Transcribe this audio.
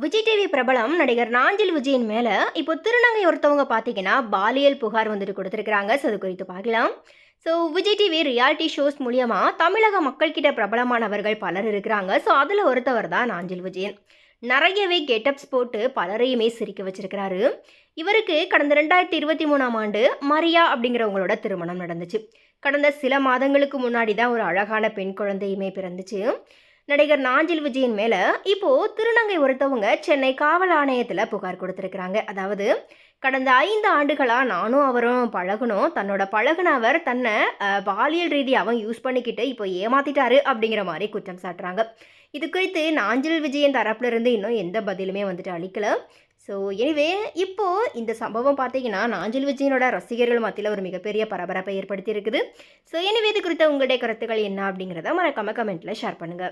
Vijay TV பிரபலம் நடிகர் நாஞ்சில் விஜயின் மேல இப்போ திருநங்கை ஒருத்தவங்க பார்த்தீங்கன்னா பாலியல் புகார் வந்துட்டு கொடுத்துருக்காங்க. ஸோ அது குறித்து பார்க்கலாம். So Vijay TV reality shows மூலியமா தமிழக மக்கள் கிட்ட பிரபலமானவர்கள் பலர் இருக்கிறாங்க. ஸோ அதில் ஒருத்தவர் தான் நாஞ்சில் விஜயன். நிறையவே கெட்டப்ஸ் போட்டு பலரையுமே சிரிக்க வச்சிருக்கிறாரு. இவருக்கு கடந்த 2023ஆம் ஆண்டு மரியா அப்படிங்கிறவங்களோட திருமணம் நடந்துச்சு. கடந்த சில மாதங்களுக்கு முன்னாடி தான் ஒரு அழகான பெண் குழந்தையுமே பிறந்துச்சு. நடிகர் நாஞ்சில் விஜயன் மேல இப்போ திருநங்கை ஒருத்தவங்க சென்னை காவல் ஆணையத்துல புகார் கொடுத்திருக்கிறாங்க. அதாவது கடந்த 5 ஆண்டுகளா நானும் அவரும் பழகணும், தன்னோட பழகுன அவர் தன்னை பாலியல் ரீதியாகவும் யூஸ் பண்ணிக்கிட்டு இப்போ ஏமாத்திட்டாரு அப்படிங்கிற மாதிரி குற்றம் சாட்டுறாங்க. இது குறித்து நாஞ்சில் விஜயன் தரப்புல இருந்து இன்னும் எந்த பதிலுமே வந்துட்டு அளிக்கல. ஸோ எனிவே இப்போ இந்த சம்பவம் பார்த்தீங்கன்னா நாஞ்சில் விஜயனோட ரசிகர்கள் மத்தியில் ஒரு மிகப்பெரிய பரபரப்பை ஏற்படுத்தி இருக்குது. ஸோ எனிவே இது குறித்த உங்களுடைய கருத்துக்கள் என்ன அப்படிங்கிறத மறக்காம கமெண்ட்ல ஷேர் பண்ணுங்க.